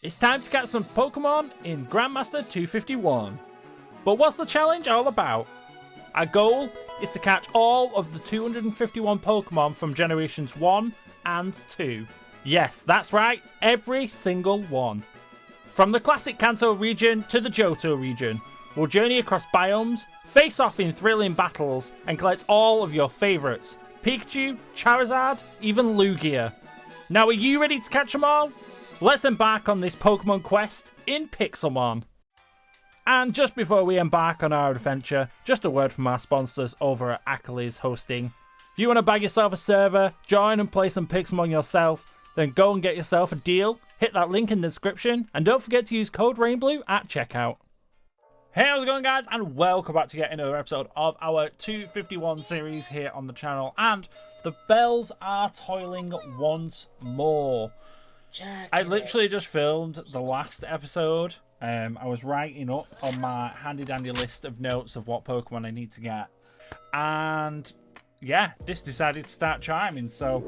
It's time to catch some Pokemon in Grandmaster 251. But what's the challenge all about? Our goal is to catch all of the 251 Pokemon from generations 1 and 2. Yes, that's right, every single one. From the classic Kanto region to the Johto region, we'll journey across biomes, face off in thrilling battles, and collect all of your favourites. Pikachu, Charizard, even Lugia. Now are you ready to catch them all? Let's embark on this Pokemon quest in Pixelmon. And just before we embark on our adventure, just a word from our sponsors over at Achilles Hosting. If you want to bag yourself a server, join and play some Pixelmon yourself, then go and get yourself a deal, hit that link in the description, and don't forget to use code ReinBloo at checkout. Hey, how's it going, guys? And welcome back to yet another episode of our 251 series here on the channel. And the bells are tolling once more. I literally just filmed the last episode. I was writing up on my handy dandy list of notes of what Pokemon I need to get. And yeah, this decided to start chiming. So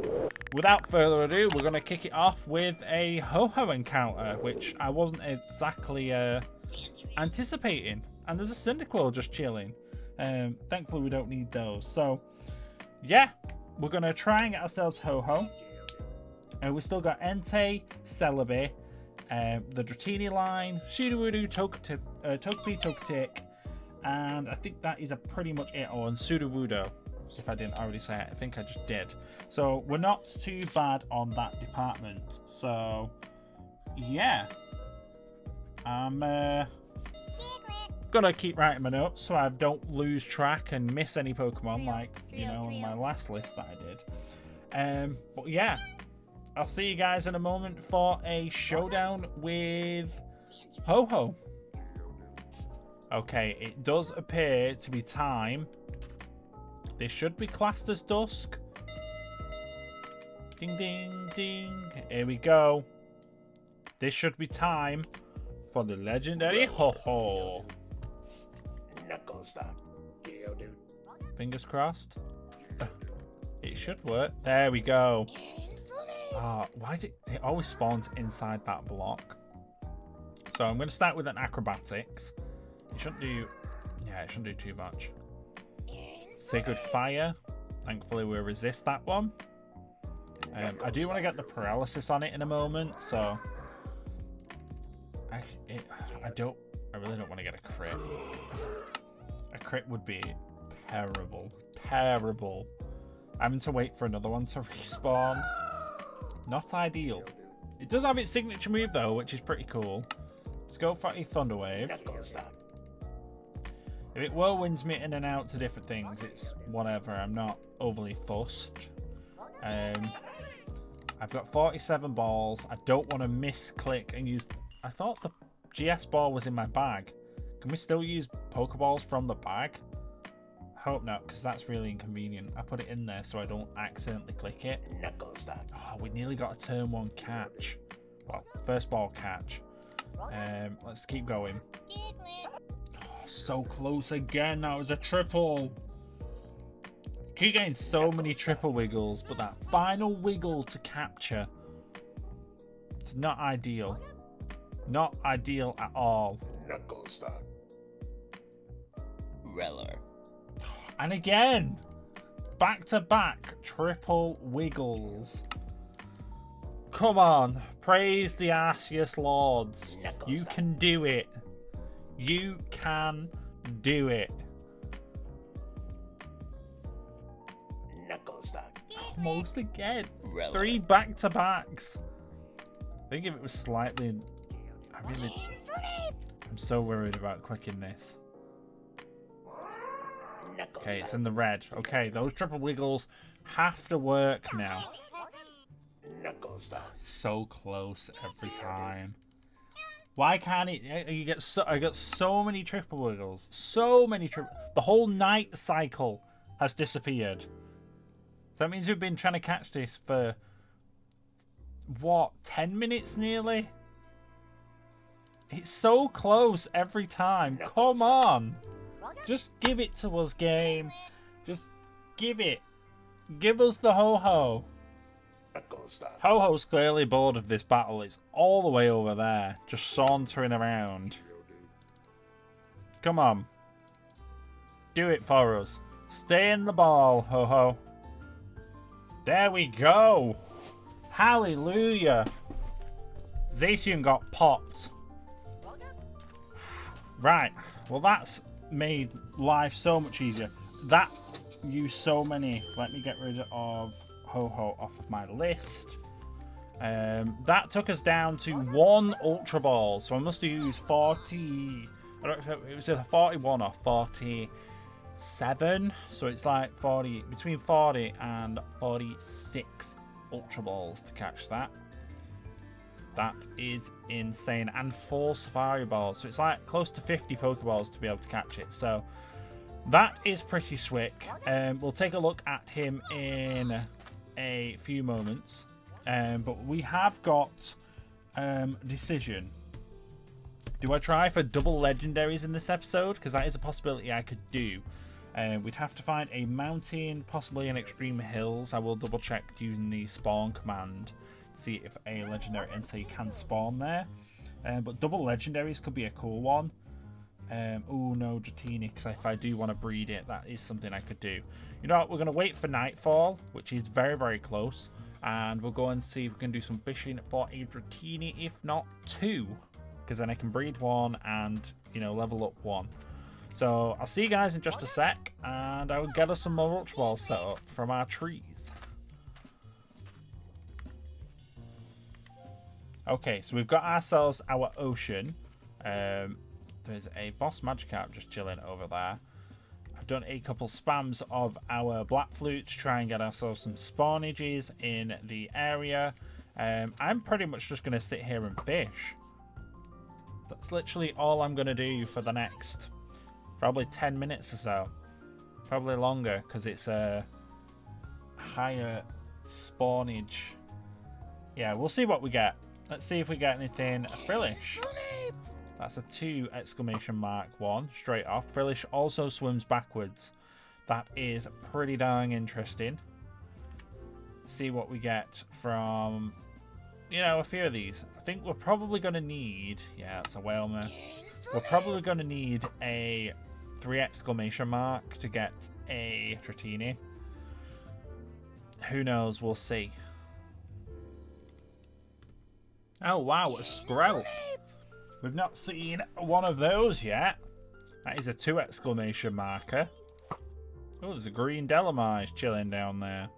without further ado, we're going to kick it off with a Ho-Ho encounter, which I wasn't exactly anticipating. And there's a Cyndaquil just chilling. Thankfully, we don't need those. So yeah, we're going to try and get ourselves Ho-Ho. And we've still got Entei, Celebi, the Dratini line, Sudowoodo, Togepi, Togetic, and I think that is pretty much it. Oh, and Sudowoodo, if I didn't already say it. I think I just did. So we're not too bad on that department. So yeah, I'm gonna keep writing my notes so I don't lose track and miss any Pokemon like, you know, on my last list that I did. But yeah, I'll see you guys in a moment for a showdown with Ho-Ho. Okay, it does appear to be time. This should be classed as dusk. Ding, ding, ding. Here we go. This should be time for the legendary Ho-Ho. Fingers crossed. It should work. There we go. Oh, why did it always spawns inside that block? So I'm going to start with an acrobatics. It shouldn't do, yeah, it shouldn't do too much. Sacred Fire. Thankfully we'll resist that one. I do want to get the paralysis on it in a moment, so I really don't want to get a crit. A crit would be terrible, terrible. Having to wait for another one to respawn. Not ideal. It does have its signature move though, which is pretty cool. Let's go for a Thunder Wave. If it whirlwinds me in and out to different things, it's whatever. I'm not overly fussed. I've got 47 balls. I don't want to misclick and use... I thought the GS ball was in my bag. Can we still use Pokeballs from the bag? Hope not, because that's really inconvenient. I put it in there so I don't accidentally click it. Oh, we nearly got a turn 1 catch. Well, first ball catch. Let's keep going. Oh, so close again. That was a triple. Keep getting so many triple wiggles, but that final wiggle to capture, it's not ideal. Not ideal at all. Reller. And again, back-to-back triple wiggles. Come on, praise the Arceus Lords. You can do it. You can do it. Almost again. 3 back-to-backs. I think if it was slightly... I'm so worried about clicking this. Okay, it's in the red. Okay, those triple wiggles have to work now. So close every time. Why can't it? You get so, I got so many triple wiggles. So many triple. The whole night cycle has disappeared. So that means we've been trying to catch this for what, 10 minutes nearly? It's so close every time. Come on. Just give it to us, game. Just give it. Give us the Ho-Ho. Ho-Ho's clearly bored of this battle. It's all the way over there, just sauntering around. Come on. Do it for us. Stay in the ball, Ho-Ho. There we go. Hallelujah. Zacian got popped. Right. Well, that's made life so much easier. That used so many. Let me get rid of Ho-Ho off of my list. That took us down to 1 Ultra Ball. So I must have used 40. I don't know if it was either 41 or 47. So it's like 40, between 40 and 46 Ultra Balls to catch that. That is insane. And 4 Safari Balls. So it's like close to 50 Pokeballs to be able to catch it. So that is pretty swick. We'll take a look at him in a few moments. But we have got decision. Do I try for double legendaries in this episode? Because that is a possibility I could do. We'd have to find a mountain, possibly in extreme hills. I will double check using the spawn command to see if a legendary entity can spawn there. But double legendaries could be a cool one. Oh no, Dratini, because if I do want to breed it, that is something I could do. You know what, we're going to wait for nightfall, which is very, very close. And we'll go and see if we can do some fishing for a Dratini, if not 2. Because then I can breed 1 and, you know, level up 1. So I'll see you guys in just a sec, and I will get us some more Ultra Balls set up from our trees. Okay, so we've got ourselves our ocean. There's a boss Magikarp just chilling over there. I've done a couple spams of our Black Flute to try and get ourselves some spawnages in the area. I'm pretty much just going to sit here and fish. That's literally all I'm going to do for the next probably 10 minutes or so. Probably longer because it's a higher spawnage. Yeah, we'll see what we get. Let's see if we get anything. A Frillish. That's a 2 exclamation mark 1 straight off. Frillish also swims backwards. That is pretty darn interesting. See what we get from, you know, a few of these. I think we're probably going to need, yeah, it's a Whalmer. We're probably going to need a 3 exclamation mark to get a Dratini. Who knows? We'll see. Oh wow, a Sprout. We've not seen one of those yet. That is a 2 exclamation marker. Oh, there's a green Delamise chilling down there.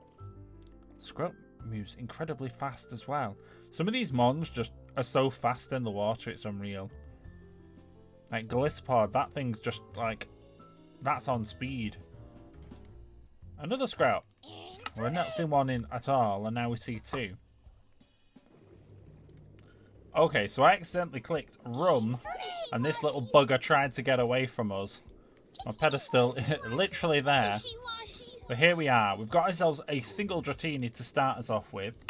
Scrub moves incredibly fast as well. Some of these mons just are so fast in the water, it's unreal. Like Glisspod, that thing's just like, that's on speed. Another Sprout. We've not seen one in at all, and now we see 2. Okay, so I accidentally clicked run, and this little bugger tried to get away from us. My pedestal literally there. But here we are. We've got ourselves a single Dratini to start us off with.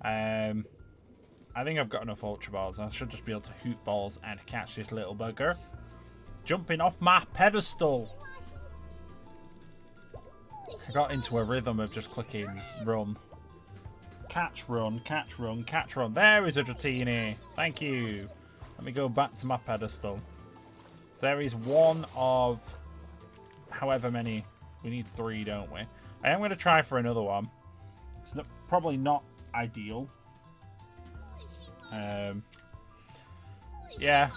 I think I've got enough Ultra Balls. I should just be able to hoot balls and catch this little bugger. Jumping off my pedestal. I got into a rhythm of just clicking run. Catch, run, catch, run, catch, run. There is a Dratini. Thank you. Let me go back to my pedestal. So there is one of however many. We need 3, don't we? I am going to try for another one. It's not, probably not ideal. Yeah,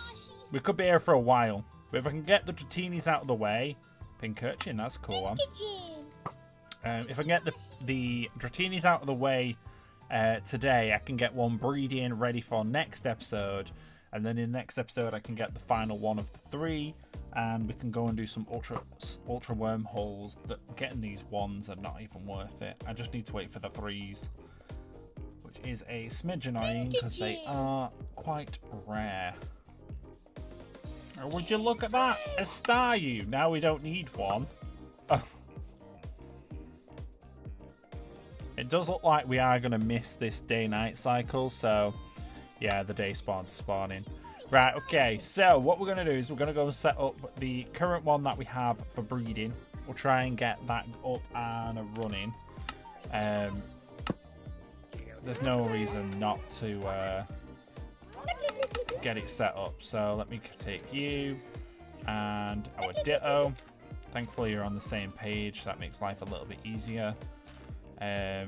we could be here for a while. But if I can get the Dratinis out of the way. Pink Urchin, that's a cool one. If I can get the Dratinis out of the way today, I can get one breeding ready for next episode. And then in the next episode, I can get the final one of the 3. And we can go and do some ultra wormholes. That getting these 1s are not even worth it. I just need to wait for the 3s. Which is a smidge annoying because they are quite rare. Oh, would you look at that? A Staryu. Now we don't need one. Oh. It does look like we are going to miss this day-night cycle. So, yeah, the day spawn to spawning. Right, okay. So, what we're going to do is we're going to go and set up the current one that we have for breeding. We'll try and get that up and running. there's no reason not to get it set up. So let me take you and our Ditto. Thankfully you're on the same page, so that makes life a little bit easier.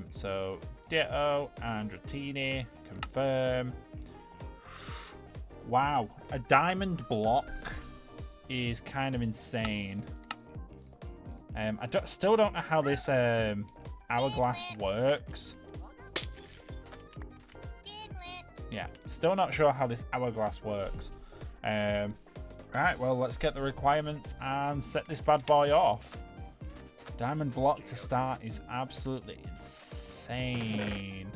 So Ditto and Dratini, confirm. Wow, a diamond block is kind of insane. Still don't know how this hourglass works. Yeah, still not sure how this hourglass works. Right, well, let's get the requirements and set this bad boy off. Diamond block to start is absolutely insane.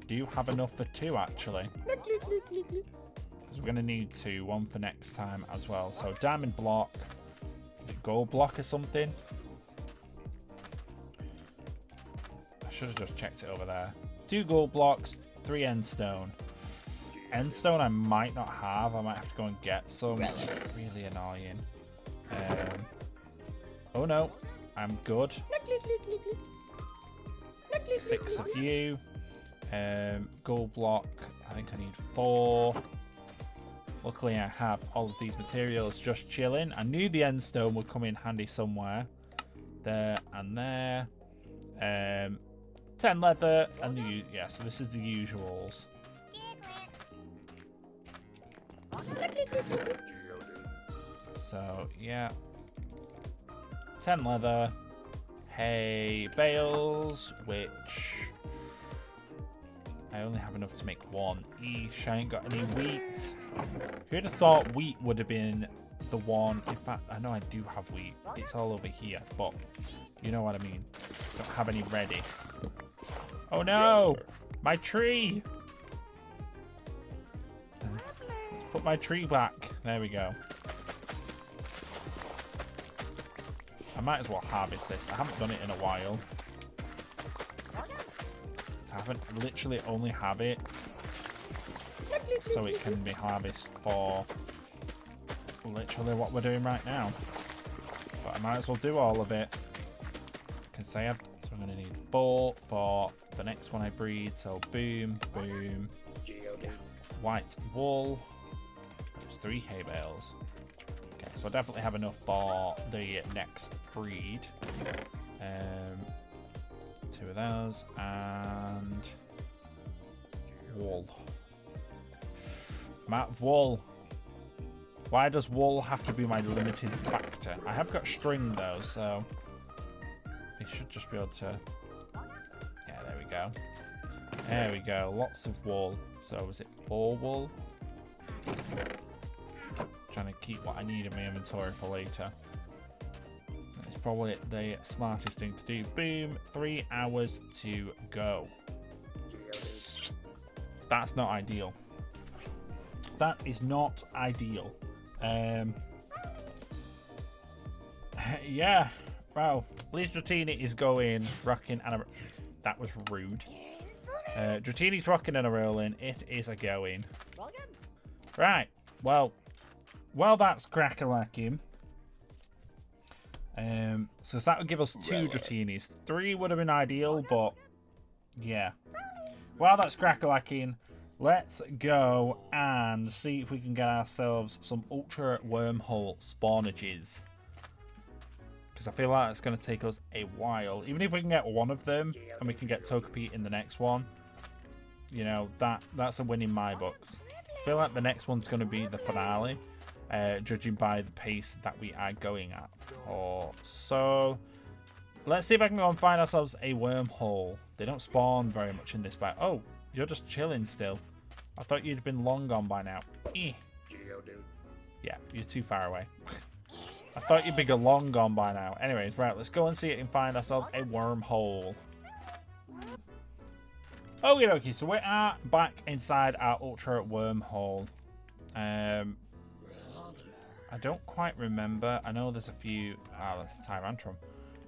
Do you have enough for 2, actually? Because we're going to need 2, 1 for next time as well. So diamond block. Is it gold block or something? I should have just checked it over there. 2 gold blocks, 3 end stone. End stone I might not have. I might have to go and get some. It's really annoying. Oh no, I'm good. 6 of you. Gold block, I think I need 4. Luckily I have all of these materials just chilling. I knew the end stone would come in handy somewhere. There and there. 10 leather and yeah, so this is the usuals. So yeah, 10 leather, hay bales, which I only have enough to make 1 each. I ain't got any wheat. Who'd have thought wheat would have been the one? In fact, I know I do have wheat. It's all over here, but you know what I mean. Don't have any ready. Oh no! My tree! Let's put my tree back. There we go. I might as well harvest this. I haven't done it in a while. So I haven't literally only have it so it can be harvested for literally what we're doing right now. But I might as well do all of it. I can say so I'm going to need 4 for the next one I breed. So boom, boom. White wool. There's 3 hay bales. Okay, so I definitely have enough for the next breed. 2 of those and wool. Amount of wool. Why does wool have to be my limited factor? I have got string though, so it should just be able to. Yeah, there we go. There we go. Lots of wool. So was it 4 wool? Trying to keep what I need in my inventory for later. It's probably the smartest thing to do. Boom, 3 hours to go. That's not ideal. That is not ideal. Yeah, wow. Liz Dratini is going rocking and a. That was rude. Dratini's rocking and a rolling. It is a going. Right. Well, that's crack-a-lacking. So that would give us 2 Dratinis. 3 would have been ideal, but yeah. Well, that's crack-a-lacking. Let's go and see if we can get ourselves some ultra wormhole spawnages. Because I feel like it's going to take us a while. Even if we can get 1 of them and we can get Togepi in the next one, you know, that's a win in my books. I feel like the next one's going to be the finale, judging by the pace that we are going at. So let's see if I can go and find ourselves a wormhole. They don't spawn very much in this biome. Oh, you're just chilling still. I thought you'd been long gone by now. Yeah, you're too far away. I thought you'd be long gone by now. Anyways, right, let's go and see it and find ourselves a wormhole. Okie dokie, so we are back inside our ultra wormhole. I don't quite remember. I know there's a few. Ah, that's the Tyrantrum.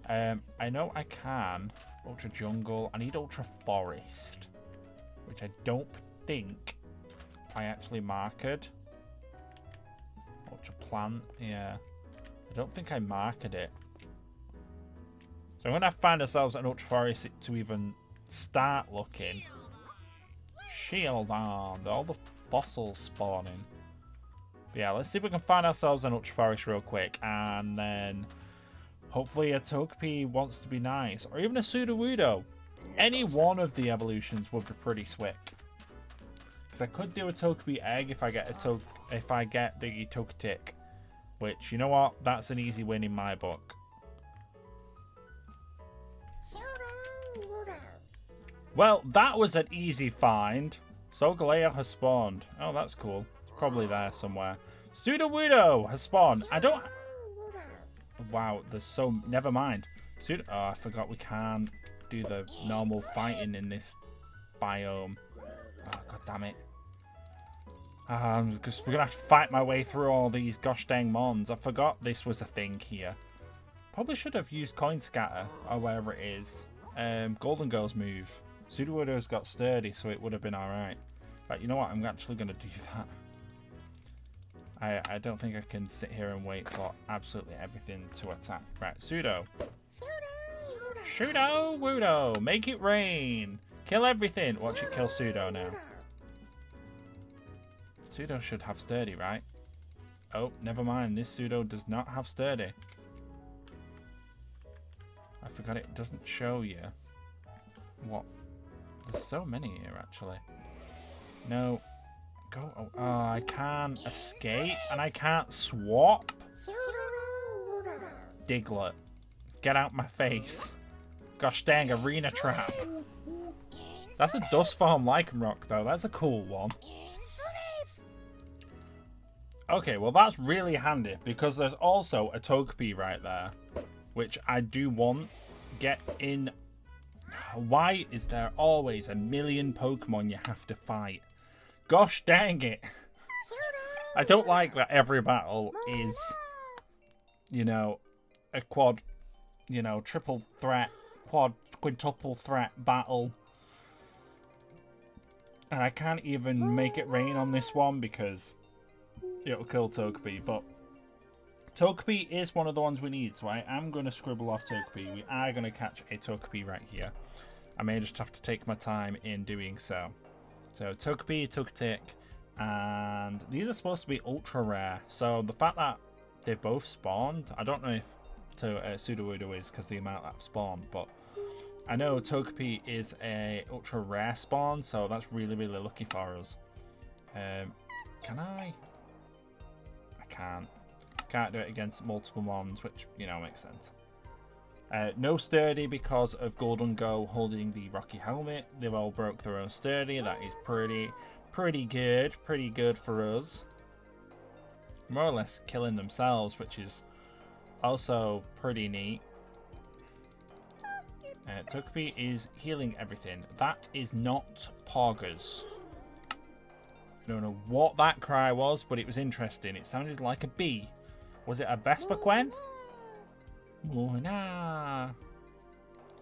I know I can. Ultra jungle. I need ultra forest, which I don't think I actually marked. Ultra plant. Yeah. I don't think I marked it. So I'm going to have to find ourselves an ultra forest to even start looking. Shield on. All the fossils spawning. But yeah, let's see if we can find ourselves an Ultra Forest real quick. And then hopefully a Togepi wants to be nice. Or even a Sudowoodo. Any one of the evolutions would be pretty slick. Because I could do a Togepi egg if I get the Togetic. Which, you know what? That's an easy win in my book. Well, that was an easy find. Solgaleo has spawned. Oh, that's cool. It's probably there somewhere. Sudowoodo has spawned. I don't... Wow, there's so... Never mind. Oh, I forgot we can't do the normal fighting in this biome. Oh, god damn it. Because we're going to have to fight my way through all these gosh dang mons. I forgot this was a thing here. Probably should have used Coin Scatter, or whatever it is. Golden Girl's move. Sudowoodo's got Sturdy, so it would have been alright. But you know what? I'm actually going to do that. I don't think I can sit here and wait for absolutely everything to attack. Right, Sudowoodo! Make it rain! Kill everything! Watch it kill Pseudo now. Pseudo should have Sturdy, right? Oh, never mind. This Pseudo does not have Sturdy. I forgot it doesn't show you what. There's so many here, actually. No. Go. Oh, I can't escape and I can't swap. Diglett. Get out my face. Gosh dang, arena trap. That's a dust form Lycanroc, though. That's a cool one. Okay, well that's really handy because there's also a Togepi right there, which I do want. Get in. Why is there always a million Pokemon you have to fight? Gosh dang it. I don't like that every battle is, you know, a quad, you know, triple threat, quintuple threat battle. And I can't even make it rain on this one because it'll kill Togepi, but Togepi is one of the ones we need, so I am going to scribble off Togepi. We are going to catch a Togepi right here. I may just have to take my time in doing so. So Togepi, Togetic, and these are supposed to be ultra rare. So the fact that they both spawned, I don't know if Sudowoodo is because the amount that spawned, but I know Togepi is a ultra rare spawn, so that's really, really lucky for us. Can I? I can't. Can't do it against multiple mons, which, you know, makes sense. No Sturdy because of Golden Go holding the Rocky Helmet. They've all broke their own Sturdy. That is pretty good. Pretty good for us. More or less killing themselves, which is also pretty neat. Togepi is healing everything. That is not Poggers. I don't know what that cry was, but it was interesting. It sounded like a bee. Was it a Vespiquen? Nah.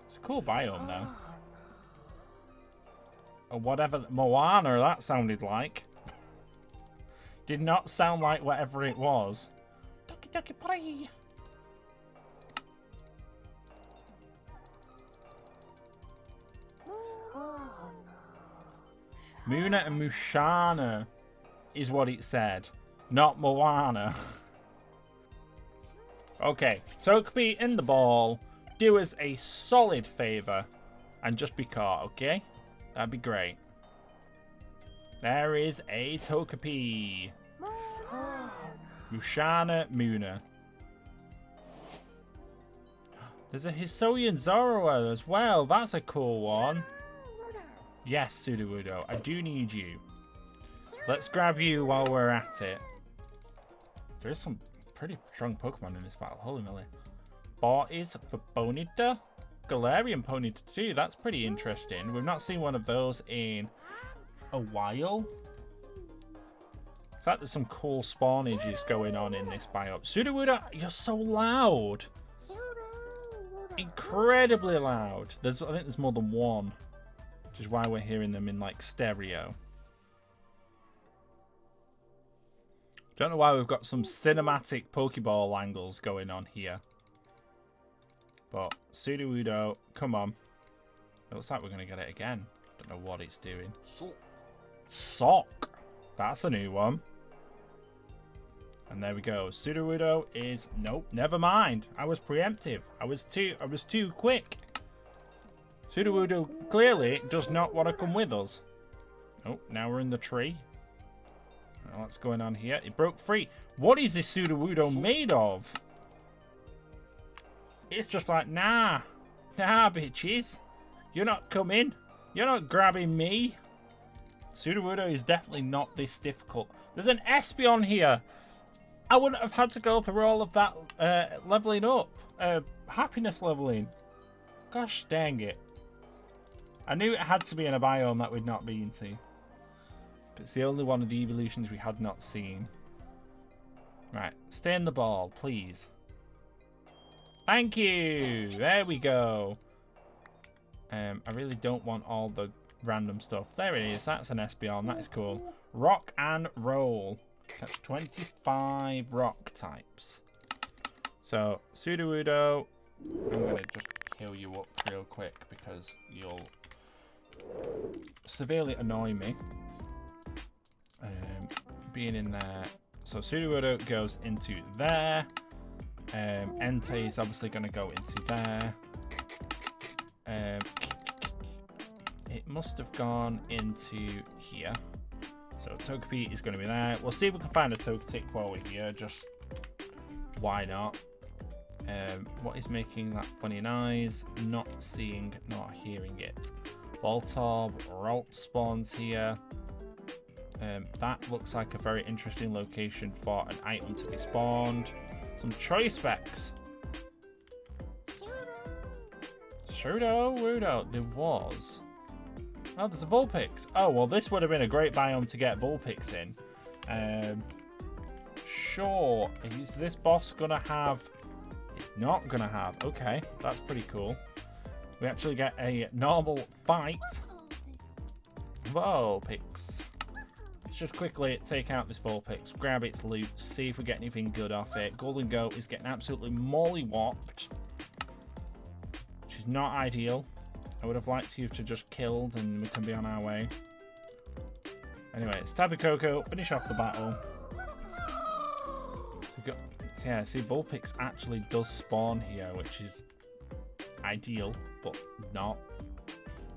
It's a cool biome, though. Or whatever Moana that sounded like. Did not sound like whatever it was. Ducky ducky pie. Muna and Mushana is what it said, not Moana. Okay, Togepi in the ball. Do us a solid favour and just be caught, okay? That'd be great. There is a Togepi. Mushana, Muna. There's a Hisuian Zorua as well. That's a cool one. Yes, Sudowoodo, I do need you. Let's grab you while we're at it. There is some pretty strong Pokemon in this battle, holy moly. Bot is for Ponyta. Galarian Ponyta too, that's pretty interesting. We've not seen one of those in a while. It's like there's some cool spawnages going on in this biome. Sudowoodo, you're so loud. Incredibly loud. I think there's more than one, which is why we're hearing them in like stereo. Don't know why we've got some cinematic Pokeball angles going on here. But Sudowoodo, come on. It looks like we're going to get it again. Don't know what it's doing. Sock. That's a new one. And there we go. Sudowoodo is... Nope, never mind. I was preemptive. I was too quick. Sudowoodo clearly does not want to come with us. Oh, now we're in the tree. What's going on here? It broke free. What is this Sudowoodo made of? It's just like, nah. Nah, bitches. You're not coming. You're not grabbing me. Sudowoodo is definitely not this difficult. There's an Espeon here. I wouldn't have had to go through all of that leveling up. Happiness leveling. Gosh dang it. I knew it had to be in a biome that we'd not been to. But it's the only one of the evolutions we had not seen. Right, stay in the ball, please. Thank you! There we go. I really don't want all the random stuff. There it is. That's an Espeon. That is cool. Rock and roll. That's 25 rock types. So, Sudowoodo, I'm going to just heal you up real quick because you'll severely annoy me. Being in there. So, Sudowoodo goes into there. Entei is obviously going to go into there. It must have gone into here. So Togepi is going to be there. We'll see if we can find a Togetic while we're here. Just why not? What is making that funny noise? Not seeing, not hearing it. Voltorb, Ralt spawns here. That looks like a very interesting location for an item to be spawned. Some choice specs. Sudowoodo, there was. Oh, there's a Vulpix. Oh, well, this would have been a great biome to get Vulpix in. Sure. Is this boss going to have... It's not going to have. Okay, that's pretty cool. We actually get a normal fight. Vulpix. Let's just quickly take out this Vulpix, grab its loot, see if we get anything good off it. Golden Goat is getting absolutely mollywopped, which is not ideal. I would have liked you to just killed and we can be on our way. Anyway, it's Tapu Koko. Finish off the battle. Yeah, see, Vulpix actually does spawn here, which is ideal, but not.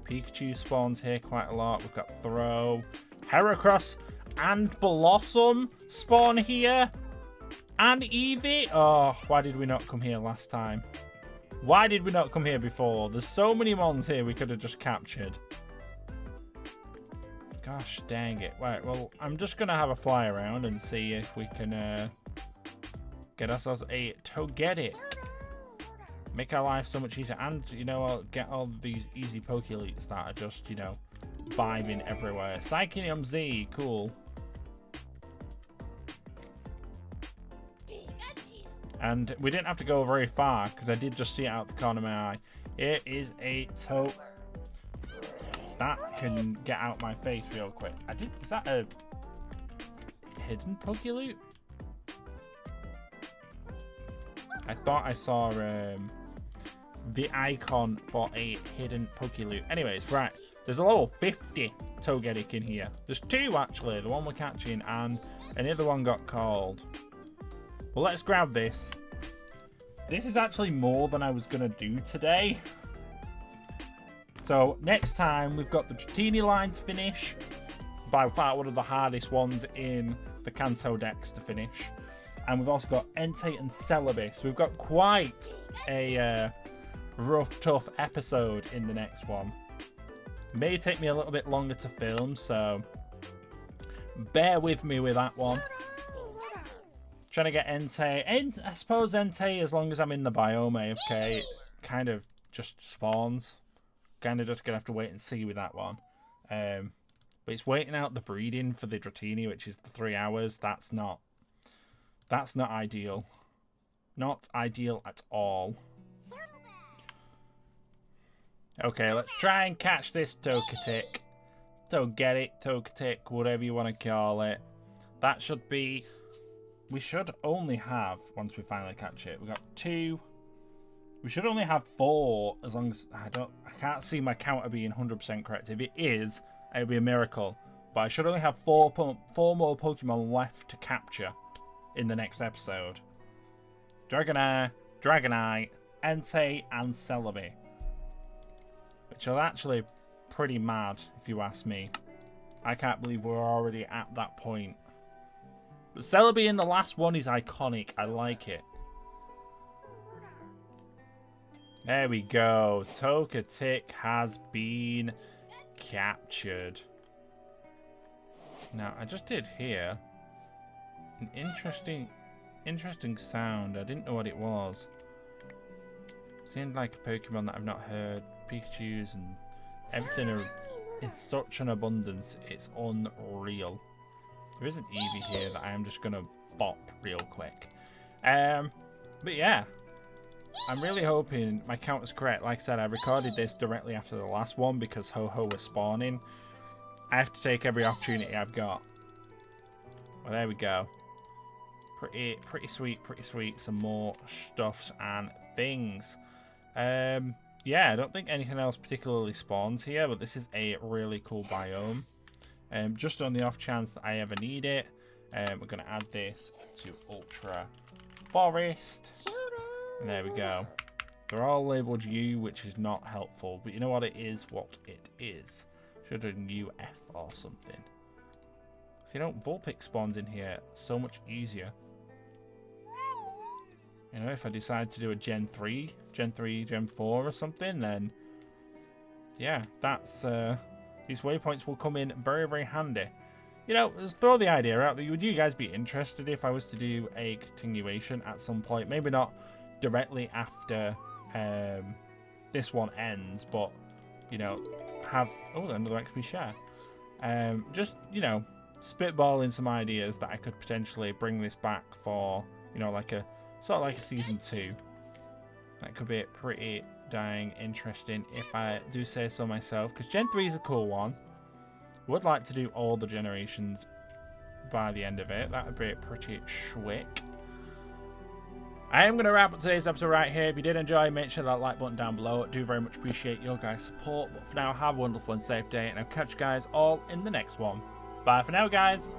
Pikachu spawns here quite a lot. We've got Throw. Heracross and Blossom spawn here. And Eevee. Oh, why did we not come here last time? Why did we not come here before? There's so many mons here we could have just captured. Gosh dang it. Right, well, I'm just going to have a fly around and see if we can get ourselves a Togetic. Make our life so much easier. And, you know, I'll get all these easy Pokeleets that are just, you know, vibing everywhere. Psychonium Z, cool. And we didn't have to go very far because I did just see it out the corner of my eye. It is a Toad. That can get out my face real quick. Is that a hidden Pokeloot? I thought I saw the icon for a hidden Pokeloot. Anyways, right. There's a level 50 Togetic in here. There's two actually. The one we're catching and another one got called. Well, let's grab this. This is actually more than I was going to do today. So, next time, we've got the Dratini line to finish. By far, one of the hardest ones in the Kanto decks to finish. And we've also got Entei and Celebi. We've got quite a rough, tough episode in the next one. May take me a little bit longer to film, so bear with me with that one. Trying to get Entei. I suppose Entei, as long as I'm in the biome AFK, it kind of just spawns. Kind of just going to have to wait and see with that one. But it's waiting out the breeding for the Dratini, which is the 3 hours. That's not ideal. Not ideal at all. Okay, let's try and catch this Togetic. Togetic, whatever you want to call it. That should be... We should only have, once we finally catch it, we got 2. We should only have 4, as long as I can't see my counter being 100% correct. If it is, it'll be a miracle. But I should only have four more Pokemon left to capture in the next episode. Dragonair, Dragonite, Entei, and Celebi. Which are actually pretty mad, if you ask me. I can't believe we're already at that point. But Celebi in the last one is iconic. I like it. There we go. Togetic has been captured. Now, I just did hear an interesting sound. I didn't know what it was. Seemed like a Pokemon that I've not heard. Pikachu's and everything are in such an abundance. It's unreal. There is an Eevee here that I am just going to bop real quick. But yeah. I'm really hoping my count is correct. Like I said, I recorded this directly after the last one because Ho-Ho was spawning. I have to take every opportunity I've got. Well, there we go. Pretty sweet. Some more stuffs and things. Yeah, I don't think anything else particularly spawns here, but this is a really cool biome. Just on the off chance that I ever need it, we're going to add this to Ultra Forest. And there we go. They're all labeled U, which is not helpful, but you know what? It is what it is. Should have done UF or something. So, you know, Vulpix spawns in here so much easier. You know, if I decide to do a Gen 3, Gen 4 or something, then yeah, that's these waypoints will come in very, very handy. You know, let's throw the idea out. Would you guys be interested if I was to do a continuation at some point? Maybe not directly after this one ends, but you know, have another XP share. Just, you know, spitballing some ideas that I could potentially bring this back for, you know, like a sort of like a season 2. That could be pretty dang interesting if I do say so myself, because Gen 3 is a cool one. Would like to do all the generations by the end of it. That would be pretty schwick. I am going to wrap up today's episode right here. If you did enjoy, make sure that like button down below. I do very much appreciate your guys' support. But for now, have a wonderful and safe day, and I'll catch you guys all in the next one. Bye for now, guys.